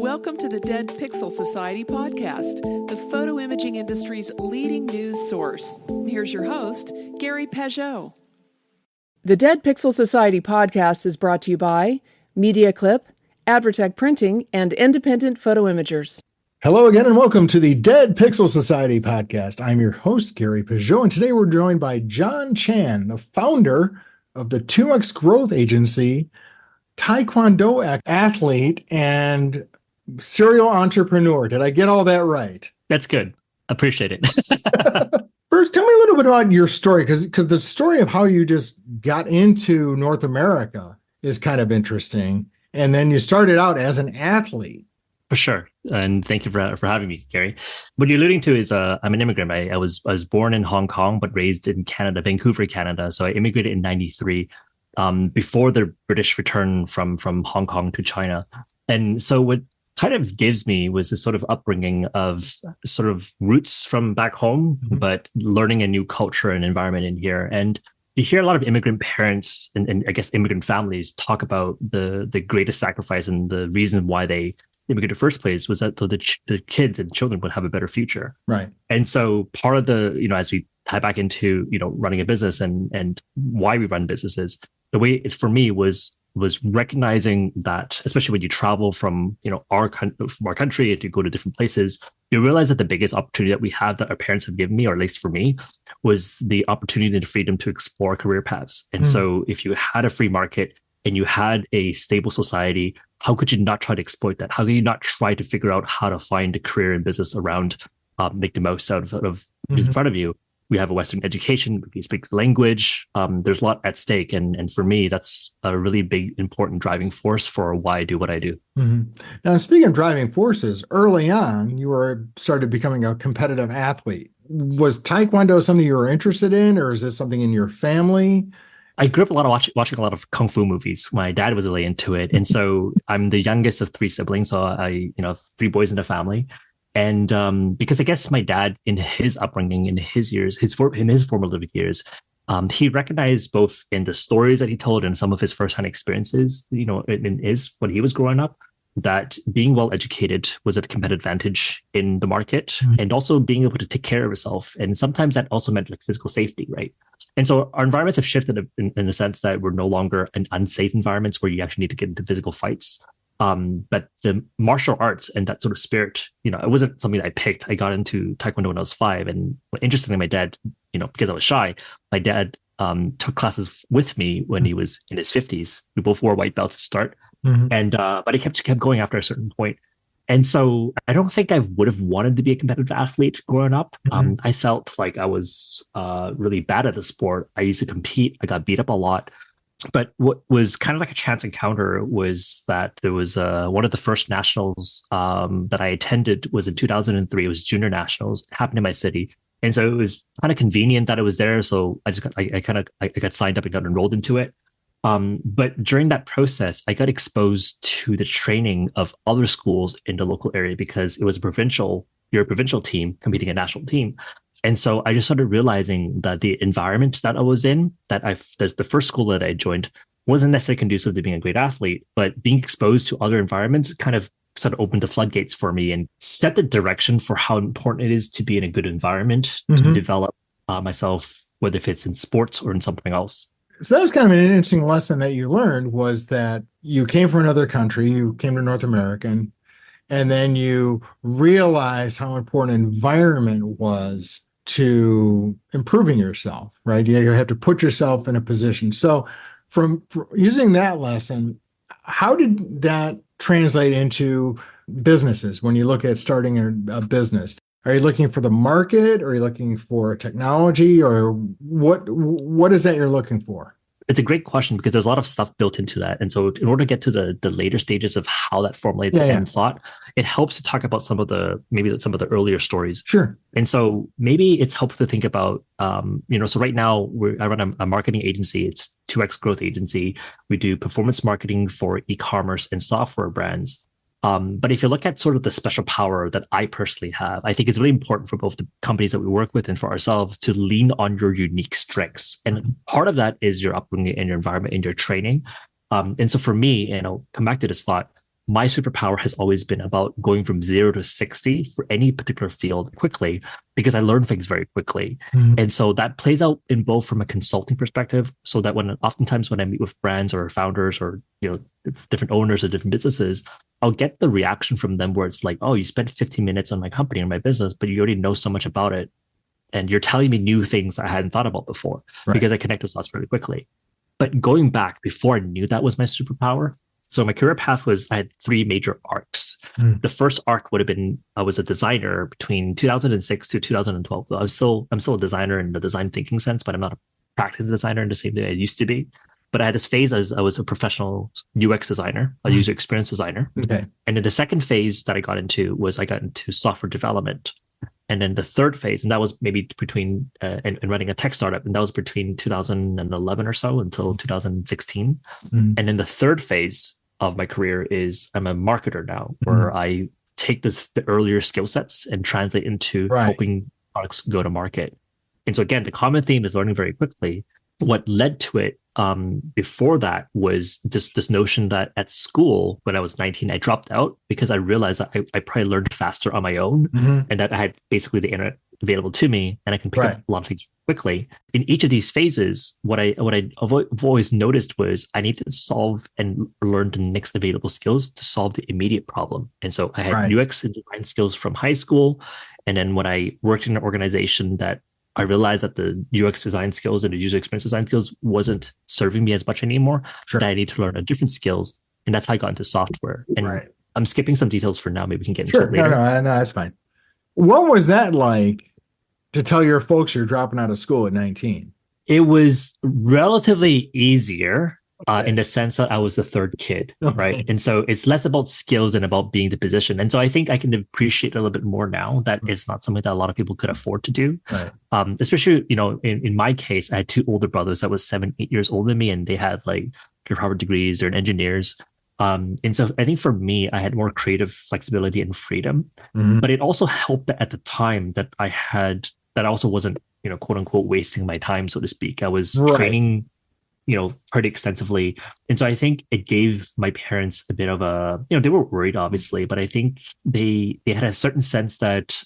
Welcome to the Dead Pixel Society podcast, the photo imaging industry's leading news source. Here's your host, Gary Peugeot. The Dead Pixel Society podcast is brought to you by MediaClip, Advertech Printing, and Independent Photo Imagers. Hello again, and welcome to the Dead Pixel Society podcast. I'm your host, Gary Peugeot, and today we're joined by John Chan, the founder of the 2X Growth Agency, taekwondo athlete, and serial entrepreneur. Did I get all that right? That's good. Appreciate it. First, tell me a little bit about your story, because the story of how you just got into North America is kind of interesting. And then you started out as an athlete. For sure. And thank you for having me, Gary. What you're alluding to is I'm an immigrant. I was born in Hong Kong, but raised in Canada, Vancouver, Canada. So I immigrated in 93 before the British return from Hong Kong to China. And so what kind of gives me was this sort of upbringing of sort of roots from back home, but learning a new culture and environment in here. And you hear a lot of immigrant parents and I guess immigrant families talk about the greatest sacrifice and the reason why they immigrated in the first place was that so the kids and children would have a better future. Right. And so part of the, as we tie back into, running a business and why we run businesses, the way it for me was recognizing that, especially when you travel from, our country, if you go to different places, you realize that the biggest opportunity that we have that our parents have given me, or at least for me, was the opportunity and the freedom to explore career paths. And so if you had a free market and you had a stable society, how could you not try to exploit that? How could you not try to figure out how to find a career in business around, make the most out of in front of you? We have a Western education, we speak the language. There's a lot at stake. And for me, that's a really big, important driving force for why I do what I do. Now, speaking of driving forces, early on, you started becoming a competitive athlete. Was Taekwondo something you were interested in, or is this something in your family? I grew up watching a lot of kung fu movies. My dad was really into it. And so I'm the youngest of three siblings. So I, three boys in the family. And because I guess my dad, in his upbringing, in his years, in his formative years, he recognized both in the stories that he told and some of his firsthand experiences, when he was growing up, that being well educated was a competitive advantage in the market, and also being able to take care of yourself. And sometimes that also meant like physical safety, right? And so our environments have shifted in the sense that we're no longer in unsafe environments where you actually need to get into physical fights. But the martial arts and that sort of spirit, it wasn't something that I picked. I got into Taekwondo when I was 5. And interestingly, my dad, because I was shy, my dad took classes with me when he was in his 50s. We both wore white belts to start. And but he kept going after a certain point. And so I don't think I would have wanted to be a competitive athlete growing up. I felt like I was really bad at the sport. I used to compete. I got beat up a lot. But what was kind of like a chance encounter was that there was one of the first nationals that I attended was in 2003. It was junior nationals. It happened in my city. And so it was kind of convenient that it was there. So I got signed up and got enrolled into it. But during that process, I got exposed to the training of other schools in the local area because it was you're a provincial team competing a national team. And so I just started realizing that the environment that I was in, the first school that I joined wasn't necessarily conducive to being a great athlete, but being exposed to other environments kind of sort of opened the floodgates for me and set the direction for how important it is to be in a good environment to develop myself, whether if it's in sports or in something else. So that was kind of an interesting lesson that you learned, was that you came from another country, you came to North America, and then you realized how important environment was to improving yourself, right? You have to put yourself in a position. So from using that lesson, how did that translate into businesses when you look at starting a business? Are you looking for the market? Or are you looking for technology? Or what is that you're looking for? It's a great question because there's a lot of stuff built into that. And so in order to get to the later stages of how that formulates end thought, it helps to talk about some of the earlier stories. Sure. And so maybe it's helpful to think about, so right now I run a marketing agency. It's 2X Growth Agency. We do performance marketing for e-commerce and software brands. But if you look at sort of the special power that I personally have, I think it's really important for both the companies that we work with and for ourselves to lean on your unique strengths. And part of that is your upbringing and your environment and your training. And so for me, and I'll come back to this thought, my superpower has always been about going from 0 to 60 for any particular field quickly, because I learn things very quickly. And so that plays out in both from a consulting perspective, so that oftentimes when I meet with brands or founders or, different owners of different businesses, I'll get the reaction from them where it's like, oh, you spent 15 minutes on my company or my business, but you already know so much about it. And you're telling me new things I hadn't thought about before, because I connect with those really quickly. But going back before I knew that was my superpower, so my career path I had 3 major arcs. The first arc would have been, I was a designer between 2006 to 2012. I'm still a designer in the design thinking sense, but I'm not a practice designer in the same way I used to be. But I had this phase as I was a professional UX designer, a user experience designer. Okay. And then the second phase that I got into software development. And then the third phase, and that was maybe between and running a tech startup, and that was between 2011 or so until 2016. And then the third phase of my career is I'm a marketer now, where I take the earlier skill sets and translate into helping products go to market. And so again, the common theme is learning very quickly. What led to it before that was just this notion that at school, when I was 19, I dropped out because I realized that I probably learned faster on my own, and that I had basically the internet available to me, and I can pick up a lot of things quickly. In each of these phases, what I've always noticed was I need to solve and learn the next available skills to solve the immediate problem. And so I had UX and design skills from high school, and then when I worked in an organization that I realized that the UX design skills and the user experience design skills wasn't serving me as much anymore, that I need to learn different skills. And that's how I got into software. And I'm skipping some details for now. Maybe we can get into it later. No, that's fine. What was that like to tell your folks you're dropping out of school at 19? It was relatively easier in the sense that I was the third kid, right? And so it's less about skills and about being the position. And so I think I can appreciate a little bit more now that it's not something that a lot of people could afford to do. Especially, in my case, I had 2 older brothers that was 7, 8 years older than me, and they had like their Harvard degrees, they're engineers. And so I think for me, I had more creative flexibility and freedom, but it also helped that at the time that that also wasn't, quote unquote, wasting my time, so to speak. I was training pretty extensively. And so I think it gave my parents a bit of a, they were worried, obviously, but I think they had a certain sense that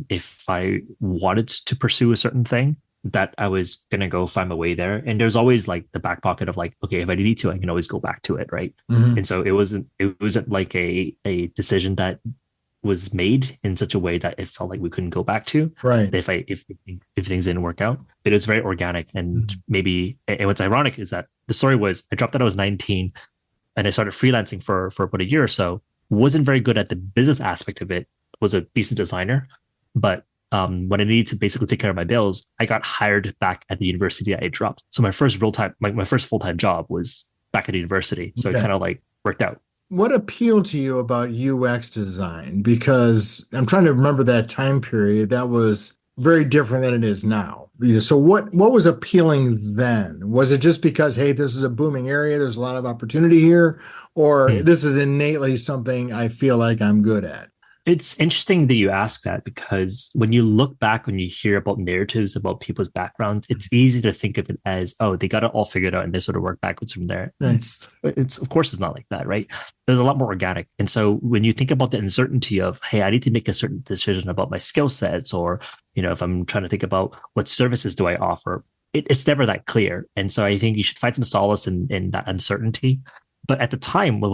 if I wanted to pursue a certain thing, that I was going to go find my way there. And there's always like the back pocket of like, okay, if I need to, I can always go back to it. Right. And so it wasn't like a decision that was made in such a way that it felt like we couldn't go back to. If things didn't work out, it was very organic. And and what's ironic is that the story was I dropped out, I was 19, and I started freelancing for about a year or so. Wasn't very good at the business aspect of it. Was a decent designer, but when I needed to basically take care of my bills, I got hired back at the university that I dropped. So my first my first full-time job was back at the university. So it kind of like worked out. What appealed to you about UX design? Because I'm trying to remember that time period. That was very different than it is now. So what was appealing then? Was it just because, hey, this is a booming area, there's a lot of opportunity here, or this is innately something I feel like I'm good at? It's interesting that you ask that, because when you look back, when you hear about narratives about people's backgrounds, it's easy to think of it as, oh, they got it all figured out and they sort of work backwards from there. It's of course, it's not like that, right? There's a lot more organic. And so when you think about the uncertainty of, hey, I need to make a certain decision about my skill sets, or, if I'm trying to think about what services do I offer, it's never that clear. And so I think you should find some solace in that uncertainty. But at the time, what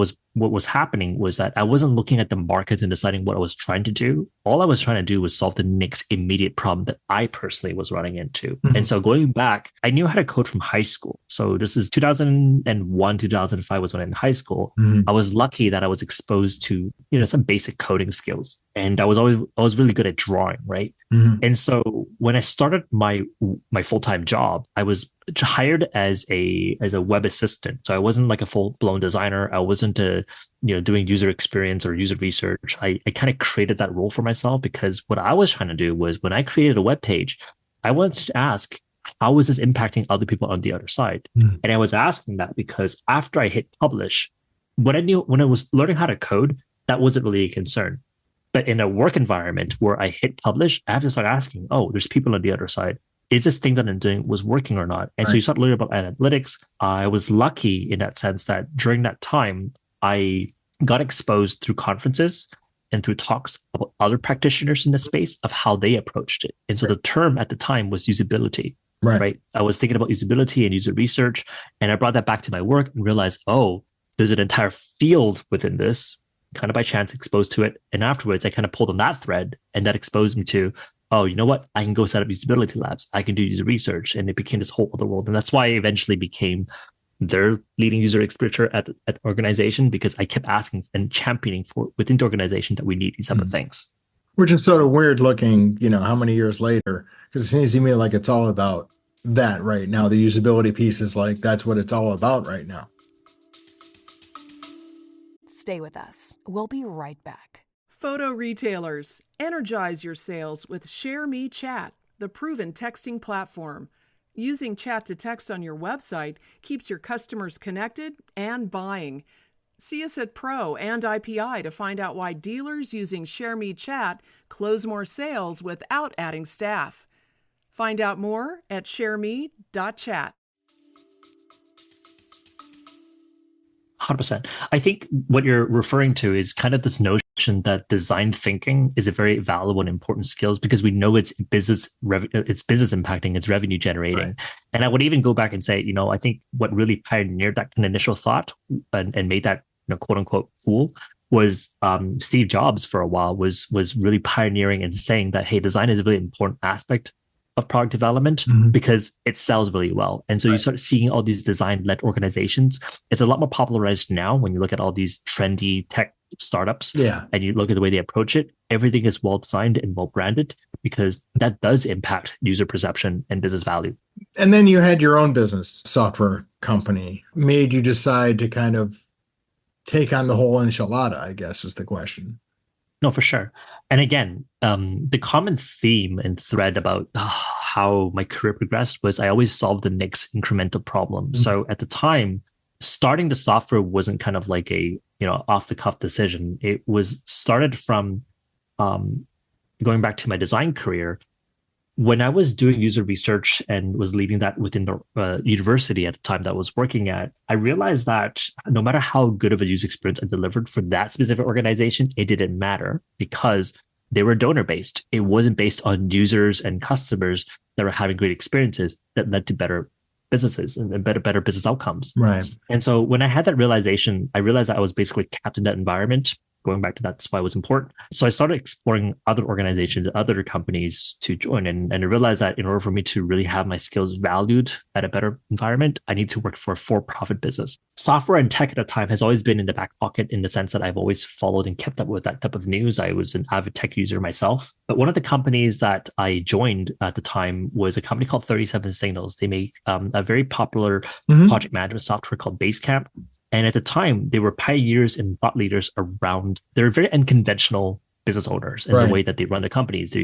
was happening was that I wasn't looking at the market and deciding what I was trying to do. All I was trying to do was solve the next immediate problem that I personally was running into. And so going back, I knew how to code from high school. So this is 2001, 2005 was when I was in high school. I was lucky that I was exposed to, some basic coding skills. And I was really good at drawing, right? And so when I started my full-time job, I was hired as a web assistant. So I wasn't like a full-blown designer. I wasn't doing user experience or user research. I kind of created that role for myself, because what I was trying to do was, when I created a web page, I wanted to ask, how is this impacting other people on the other side? And I was asking that because after I hit publish, when I was learning how to code, that wasn't really a concern. But in a work environment where I hit publish, I have to start asking, oh, there's people on the other side. Is this thing that I'm doing was working or not? And so you start learning about analytics. I was lucky in that sense that during that time, I got exposed through conferences and through talks about other practitioners in the space of how they approached it. And so the term at the time was usability, right? I was thinking about usability and user research, and I brought that back to my work and realized, oh, there's an entire field within this, kind of by chance exposed to it. And afterwards, I kind of pulled on that thread, and that exposed me to, oh, you know what? I can go set up usability labs. I can do user research. And it became this whole other world. And that's why I eventually became their leading user experience at organization, because I kept asking and championing for within the organization that we need these type of things. Which is sort of weird looking, how many years later, because it seems to me like it's all about that right now. The usability piece is like, that's what it's all about right now. Stay with us. We'll be right back. Photo retailers, energize your sales with ShareMe Chat, the proven texting platform. Using chat to text on your website keeps your customers connected and buying. See us at Pro and IPI to find out why dealers using ShareMe Chat close more sales without adding staff. Find out more at shareme.chat. 100%. I think what you're referring to is kind of this notion that design thinking is a very valuable and important skill, because we know it's business impacting, it's revenue generating. Right. And I would even go back and say, I think what really pioneered that kind of initial thought and made that, quote unquote, cool was Steve Jobs for a while was really pioneering and saying that, hey, design is a really important aspect of product development because it sells really well. And so you start seeing all these design-led organizations. It's a lot more popularized now when you look at all these trendy tech startups and you look at the way they approach it. Everything is well designed and well branded, because that does impact user perception and business value. And then you had your own business software company. Made you decide to kind of take on the whole enchilada, I guess, is the question. No, for sure. And again, the common theme and thread about how my career progressed was I always solved the next incremental problem. So at the time, starting the software wasn't kind of like a off the cuff decision. It was started from going back to my design career. When I was doing user research and was leading that within the university at the time that I was working at, I realized that no matter how good of a user experience I delivered for that specific organization, it didn't matter, because they were donor-based. It wasn't based on users and customers that were having great experiences that led to better businesses and better business outcomes. Right. And so when I had that realization, I realized that I was basically capped in that environment. Going back to that's why it was important. So I started exploring other organizations, other companies to join. And I realized that in order for me to really have my skills valued at a better environment, I need to work for a for-profit business. Software and tech at the time has always been in the back pocket, in the sense that I've always followed and kept up with that type of news. I was an avid tech user myself. But one of the companies that I joined at the time was a company called 37 Signals. They make a very popular project management software called Basecamp. And at the time, they were pioneers and thought leaders around, they were very unconventional business owners in the way that they run their companies.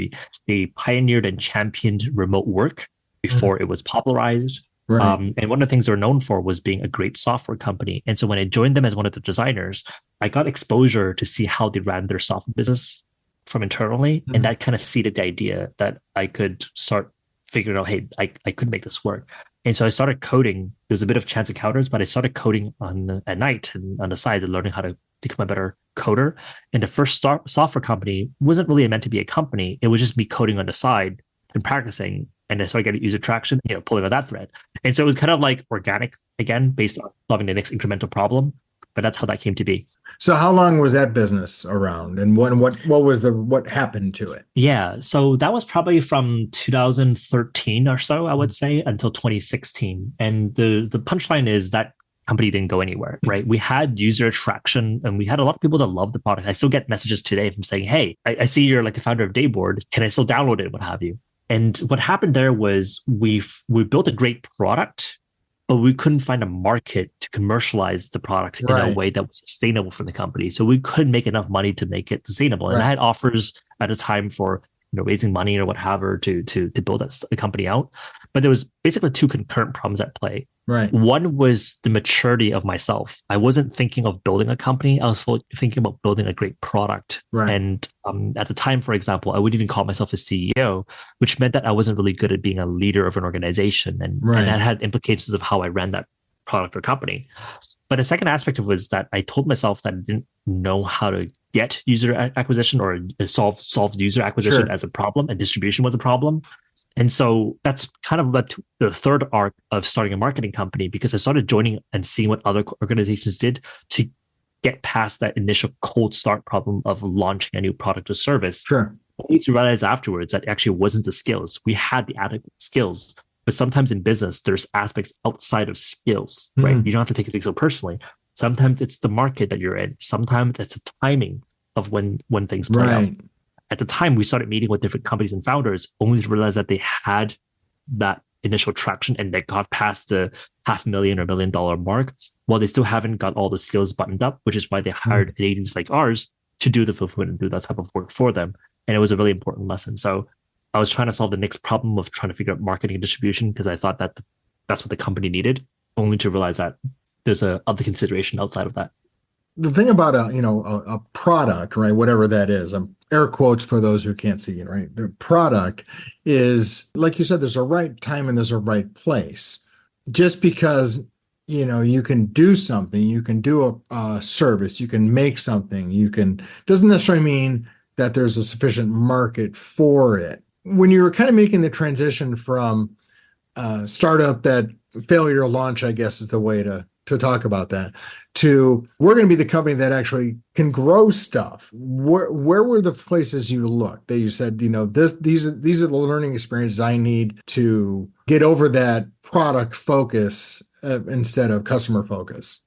They pioneered and championed remote work before it was popularized. Right. And one of the things they're known for was being a great software company. And so when I joined them as one of the designers, I got exposure to see how they ran their software business from internally. And that kind of seeded the idea that I could start figuring out, hey, I could make this work. And so I started coding. There's a bit of chance encounters, but I started coding at night and on the side and learning how to become a better coder. And the first software company wasn't really meant to be a company. It was just me coding on the side and practicing. And I started getting user traction, pulling on that thread. And so it was kind of like organic, again, based on solving the next incremental problem. But that's how that came to be. So how long was that business around, and what happened to it? Yeah, so that was probably from 2013 or so, I would say, until 2016. And the punchline is that company didn't go anywhere, right? We had user traction, and we had a lot of people that love the product. I still get messages today from saying, hey, I see you're like the founder of Dayboard. Can I still download it? What have you? And what happened there was we built a great product, but we couldn't find a market to commercialize the product in a way that was sustainable for the company. So we couldn't make enough money to make it sustainable. And I had offers at a time for raising money or what have you to build the company out. But there was basically two concurrent problems at play. Right. One was the maturity of myself. I wasn't thinking of building a company. I was thinking about building a great product. Right. And at the time, for example, I wouldn't even call myself a CEO, which meant that I wasn't really good at being a leader of an organization. And that had implications of how I ran that product or company. But the second aspect of it was that I told myself that I didn't know how to get user acquisition or solve user acquisition as a problem, and distribution was a problem. And so that's kind of led to the third arc of starting a marketing company, because I started joining and seeing what other organizations did to get past that initial cold start problem of launching a new product or service. Sure. Only to realize afterwards that it actually wasn't the skills. We had the adequate skills, but sometimes in business, there's aspects outside of skills, right? You don't have to take things so personally. Sometimes it's the market that you're in. Sometimes it's the timing of when things play out. At the time, we started meeting with different companies and founders, only to realize that they had that initial traction and they got past the $500,000 or $1 million mark, while they still haven't got all the skills buttoned up, which is why they hired agencies like ours to do the fulfillment and do that type of work for them. And it was a really important lesson. So I was trying to solve the next problem of trying to figure out marketing and distribution, because I thought that that's what the company needed, only to realize that there's a other consideration outside of that. The thing about a product, right? Whatever that is, air quotes for those who can't see it, right? The product is, like you said, there's a right time and there's a right place. Just because, you can do something, you can do a service, you can make something, doesn't necessarily mean that there's a sufficient market for it. When you're kind of making the transition from startup that failure to launch, I guess is the way to talk about that, to we're going to be the company that actually can grow stuff. Where were the places you looked that you said, these are the learning experiences I need to get over that product focus instead of customer focus?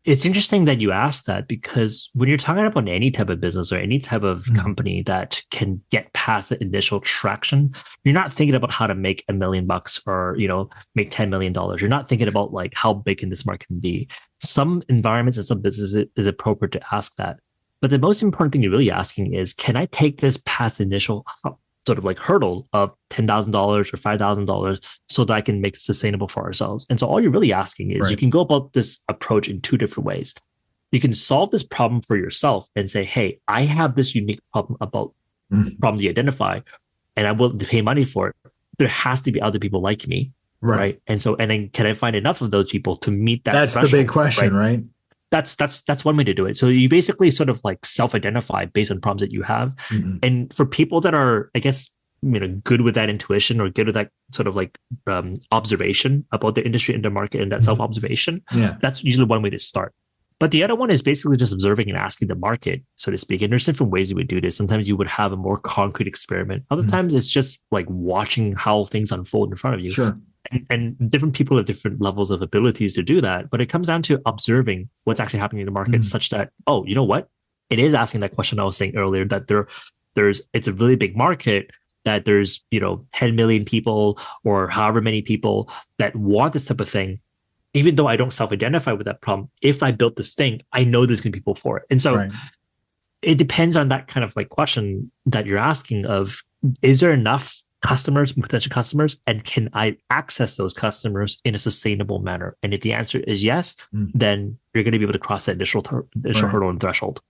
It's interesting that you asked that, because when you're talking about any type of business or any type of company that can get past the initial traction, you're not thinking about how to make $1 million or, make $10 million. You're not thinking about like how big can this market be. Some environments and some businesses it is appropriate to ask that. But the most important thing you're really asking is, can I take this past the initial sort of like hurdle of $10,000 or $5,000 so that I can make it sustainable for ourselves? And so all you're really asking is, you can go about this approach in two different ways. You can solve this problem for yourself and say, hey, I have this unique problem about problem you identify, and I'm willing to pay money for it. There has to be other people like me. Right. And then can I find enough of those people to meet that That's threshold, the big question, right? That's one way to do it. So you basically sort of like self-identify based on problems that you have. And for people that are, I guess, good with that intuition or good with that sort of like observation about the industry and the market and that self-observation, that's usually one way to start. But the other one is basically just observing and asking the market, so to speak. And there's different ways you would do this. Sometimes you would have a more concrete experiment. Other times it's just like watching how things unfold in front of you. Sure. And different people have different levels of abilities to do that. But it comes down to observing what's actually happening in the market such that, oh, you know what? It is asking that question I was saying earlier, that it's a really big market, that there's, 10 million people or however many people that want this type of thing. Even though I don't self-identify with that problem, if I built this thing, I know there's going to be people for it. And so it depends on that kind of like question that you're asking of, is there enough customers, potential customers, and can I access those customers in a sustainable manner? And if the answer is yes, then you're going to be able to cross that initial hurdle and threshold.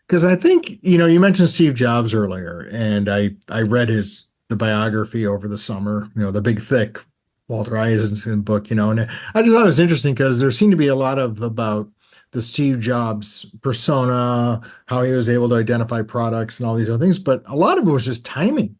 Because I think, you mentioned Steve Jobs earlier, and I read the biography over the summer, the big, thick Walter Isaacson book, and I just thought it was interesting because there seemed to be a lot about the Steve Jobs persona, how he was able to identify products and all these other things. But a lot of it was just timing,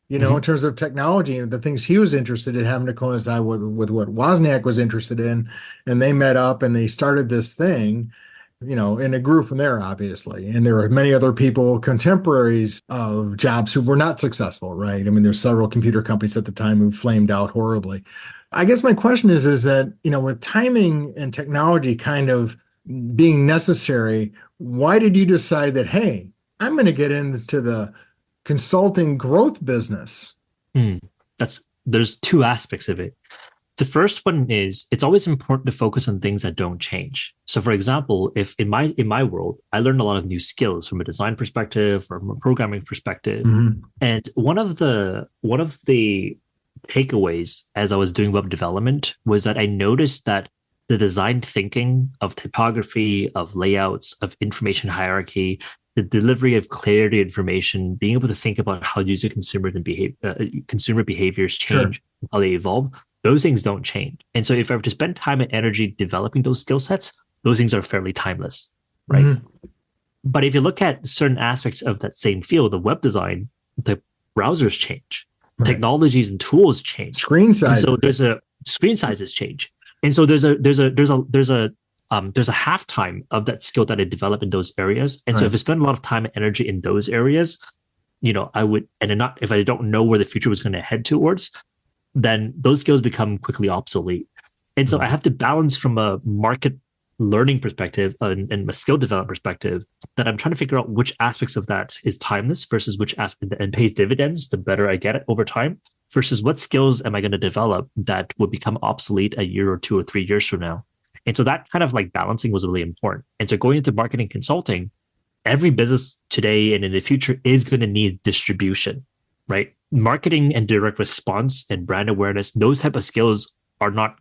in terms of technology and the things he was interested in having to coincide with what Wozniak was interested in. And they met up and they started this thing, and it grew from there, obviously. And there were many other people, contemporaries of Jobs, who were not successful, right? I mean, there's several computer companies at the time who flamed out horribly. I guess my question is that, with timing and technology kind of being necessary, why did you decide that, hey, I'm going to get into the consulting growth business? There's two aspects of it. The first one is, it's always important to focus on things that don't change. So for example, if in my world, I learned a lot of new skills from a design perspective or from a programming perspective. And one of the takeaways as I was doing web development was that I noticed that the design thinking of typography, of layouts, of information hierarchy, the delivery of clarity information, being able to think about how consumer behaviors change, how they evolve, those things don't change. And so if I were to spend time and energy developing those skill sets, those things are fairly timeless, right? Mm-hmm. But if you look at certain aspects of that same field, the web design, the browsers change, right. Technologies and tools change, screen sizes. And so there's a screen sizes change, and so there's a halftime of that skill that I develop in those areas. And so if I spend a lot of time and energy in those areas, I would, if I don't know where the future was going to head towards, then those skills become quickly obsolete. And so I have to balance from a market learning perspective and a skill development perspective that I'm trying to figure out which aspects of that is timeless versus which aspect and pays dividends the better I get it over time versus what skills am I going to develop that would become obsolete a year or 2 or 3 years from now. And so that kind of like balancing was really important. And so going into marketing consulting, every business today and in the future is going to need distribution, right? Marketing and direct response and brand awareness, those type of skills are not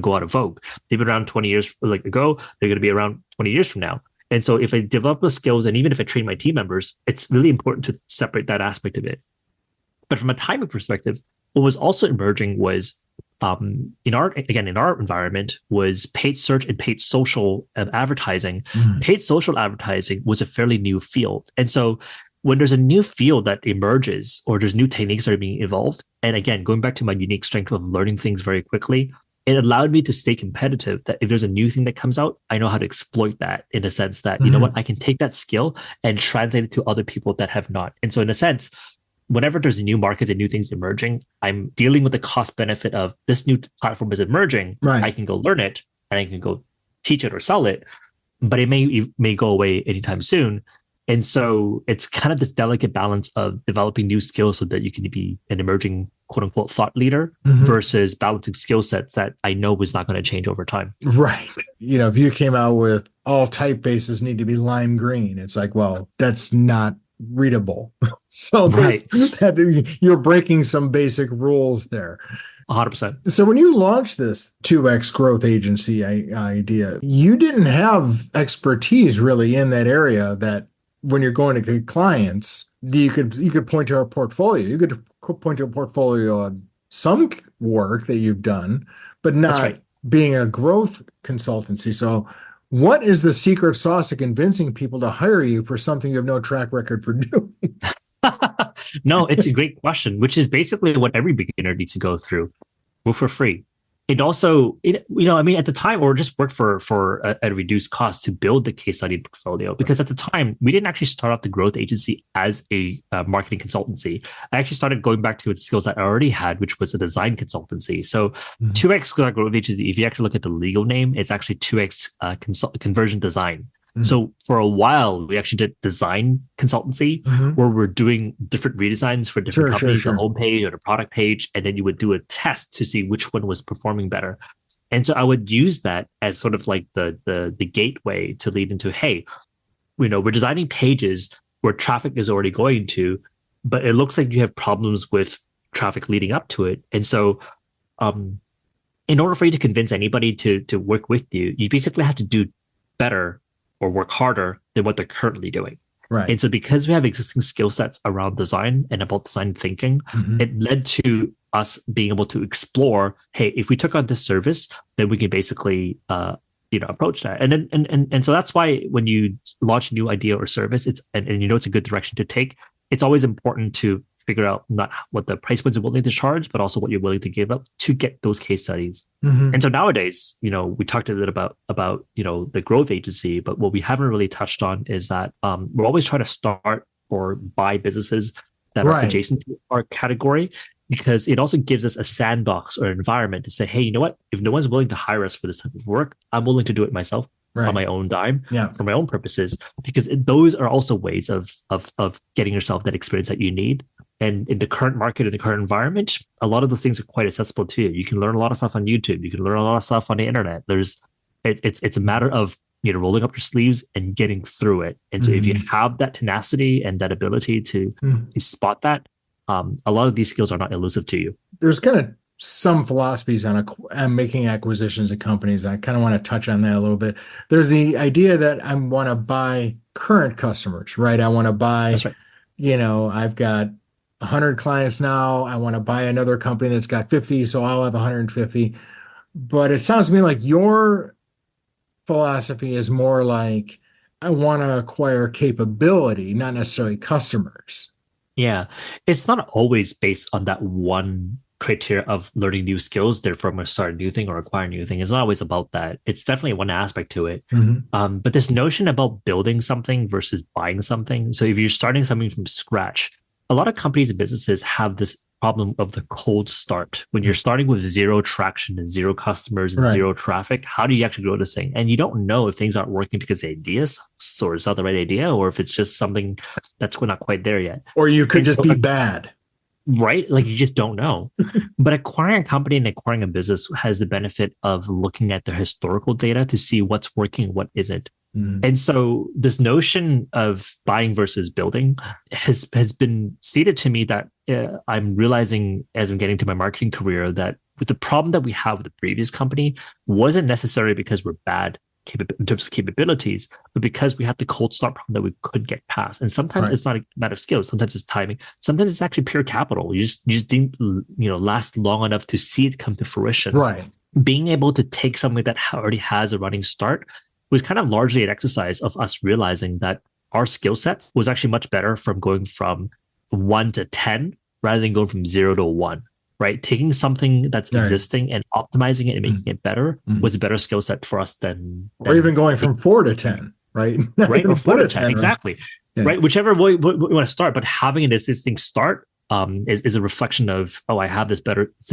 go out of vogue. They've been around 20 years ago. They're going to be around 20 years from now. And so if I develop the skills, and even if I train my team members, it's really important to separate that aspect of it. But from a timing perspective, what was also emerging was in our environment was paid search and paid social advertising. Paid social advertising was a fairly new field. And so when there's a new field that emerges or there's new techniques that are being evolved, and again, going back to my unique strength of learning things very quickly, it allowed me to stay competitive, that if there's a new thing that comes out, I know how to exploit that in a sense that, you know what, I can take that skill and translate it to other people that have not. And so in a sense, whenever there's a new market and new things emerging, I'm dealing with the cost benefit of this new platform is emerging. Right. I can go learn it and I can go teach it or sell it, but it may go away anytime soon. And so it's kind of this delicate balance of developing new skills so that you can be an emerging quote unquote thought leader versus balancing skill sets that I know is not going to change over time. Right. If you came out with all typefaces need to be lime green, it's like, well, that's not readable. So right. You're breaking some basic rules there. 100%. So when you launched this 2X growth agency idea, you didn't have expertise really in that area that when you're going to get clients, you could point to a portfolio. You could point to a portfolio of some work that you've done, but not being a growth consultancy. So what is the secret sauce of convincing people to hire you for something you have no track record for doing? No, it's a great question, which is basically what every beginner needs to go through. Work for free. It also, at the time, or just worked for a reduced cost to build the case study portfolio. Because at the time, we didn't actually start off the growth agency as a marketing consultancy. I actually started going back to its skills that I already had, which was a design consultancy. So 2X growth agency, if you actually look at the legal name, it's actually 2X conversion design. So for a while, we actually did design consultancy where we're doing different redesigns for different companies, the homepage or the product page, and then you would do a test to see which one was performing better. And so I would use that as sort of like the gateway to lead into, hey, we're designing pages where traffic is already going to, but it looks like you have problems with traffic leading up to it. And so in order for you to convince anybody to work with you, you basically have to do better or work harder than what they're currently doing. Right. And so because we have existing skill sets around design and about design thinking, it led to us being able to explore, hey, if we took on this service, then we can basically approach that. And so that's why when you launch a new idea or service, it's a good direction to take, it's always important to figure out not what the price points are willing to charge, but also what you're willing to give up to get those case studies. And so nowadays, we talked a little about the growth agency, but what we haven't really touched on is that we're always trying to start or buy businesses that are adjacent to our category, because it also gives us a sandbox or environment to say, hey, you know what? If no one's willing to hire us for this type of work, I'm willing to do it myself. On my own dime, for my own purposes, because those are also ways of getting yourself that experience that you need. And in the current market, in the current environment, a lot of those things are quite accessible to you. You can learn a lot of stuff on YouTube. You can learn a lot of stuff on the internet. It's a matter of rolling up your sleeves and getting through it. And so if you have that tenacity and that ability to spot that, a lot of these skills are not elusive to you. There's kind of some philosophies on making acquisitions of companies. I kind of want to touch on that a little bit. There's the idea that I want to buy current customers, right? I want to buy, I've got 100 clients now. I want to buy another company that's got 50, so I'll have 150. But it sounds to me like your philosophy is more like, I want to acquire capability, not necessarily customers. Yeah. It's not always based on that one criteria of learning new skills, therefore I'm going to start a new thing or acquire a new thing. It's not always about that. It's definitely one aspect to it. But this notion about building something versus buying something. So if you're starting something from scratch, a lot of companies and businesses have this problem of the cold start. When you're starting with zero traction and zero customers and Right. zero traffic, how do you actually grow this thing? And you don't know if things aren't working because the idea sucks or it's not the right idea, or if it's just something that's not quite there yet. Or you could And just so, be bad. right? Like you just don't know. But acquiring a company and acquiring a business has the benefit of looking at the historical data to see what's working, what isn't. And so this notion of buying versus building has been stated to me that I'm realizing as I'm getting to my marketing career that with the problem that we have with the previous company wasn't necessarily because we're bad in terms of capabilities, but because we had the cold start problem that we couldn't get past. And sometimes it's not a matter of skills. Sometimes it's timing. Sometimes it's actually pure capital. You just didn't last long enough to see it come to fruition. Right. Being able to take something that already has a running start was kind of largely an exercise of us realizing that our skill sets was actually much better from going from 1 to 10 rather than going from 0 to 1, right? Taking something that's existing and optimizing it and making it better was a better skill set for us than or even going from 4 to 10, right? Right, or 4 to 10, right? exactly. Yeah. Right, whichever way we want to start, but having an existing start is a reflection of, I have this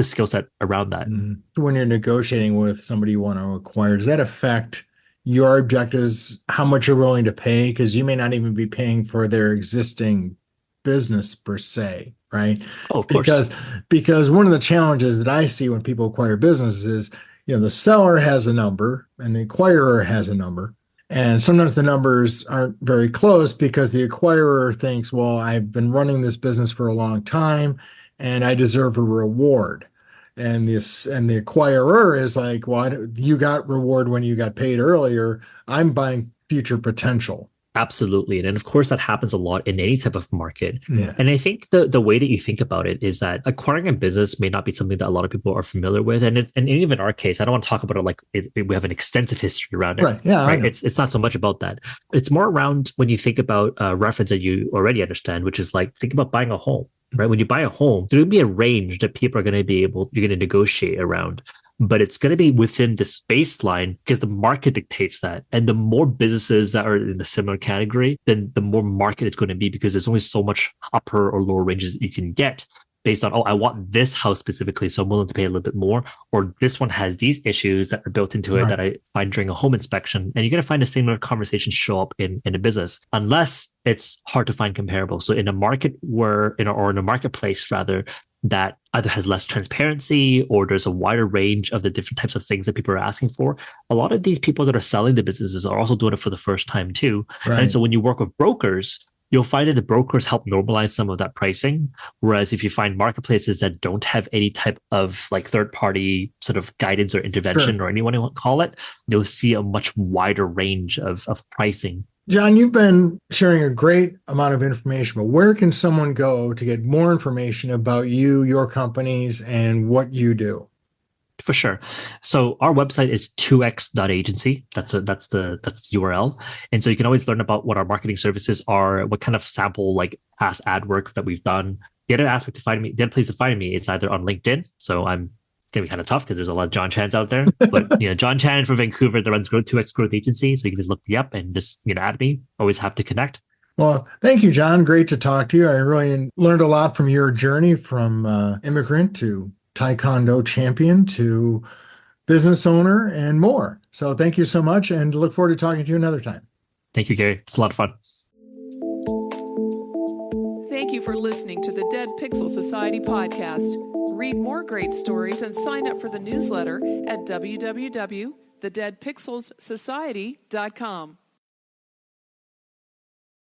skill set around that. When you're negotiating with somebody you want to acquire, does that affect your objectives, how much you're willing to pay? Because you may not even be paying for their existing business per se, right? Oh, of course. Because one of the challenges that I see when people acquire businesses is, the seller has a number and the acquirer has a number. And sometimes the numbers aren't very close because the acquirer thinks, well, I've been running this business for a long time and I deserve a reward. And the acquirer is like, well, you got reward when you got paid earlier. I'm buying future potential. Absolutely. And of course, that happens a lot in any type of market. Yeah. And I think the way that you think about it is that acquiring a business may not be something that a lot of people are familiar with. And even in our case, I don't want to talk about it like we have an extensive history around it. Right. Yeah. Right. It's not so much about that. It's more around when you think about a reference that you already understand, which is like, think about buying a home. Right. When you buy a home, there will be a range that people are going to be you're going to negotiate around, but it's going to be within this baseline because the market dictates that. And the more businesses that are in a similar category, then the more market it's going to be because there's only so much upper or lower ranges that you can get based on, I want this house specifically, so I'm willing to pay a little bit more, or this one has these issues that are built into it that I find during a home inspection. And you're going to find a similar conversation show up in a business, unless it's hard to find comparable. So in a market or in a marketplace rather, that either has less transparency or there's a wider range of the different types of things that people are asking for. A lot of these people that are selling the businesses are also doing it for the first time too. Right. And so when you work with brokers, you'll find that the brokers help normalize some of that pricing. Whereas if you find marketplaces that don't have any type of like third-party sort of guidance or intervention or anyone you want to call it, you'll see a much wider range of pricing. John, you've been sharing a great amount of information, but where can someone go to get more information about you, your companies, and what you do? For sure. So our website is 2x.agency. That's the URL. And so you can always learn about what our marketing services are, what kind of sample like past ad work that we've done. The other aspect to find me, the other place to find me is either on LinkedIn. So I'm going to be kind of tough because there's a lot of John Chans out there, but John Chan from Vancouver that runs 2X Growth Agency. So you can just look me up and just add me. Always have to connect. Well, thank you, John. Great to talk to you. I really learned a lot from your journey from immigrant to taekwondo champion to business owner and more. So thank you so much and look forward to talking to you another time. Thank you, Gary. It's a lot of fun. Thank you for listening to the Dead Pixel Society podcast. Read more great stories and sign up for the newsletter at www.thedeadpixelssociety.com.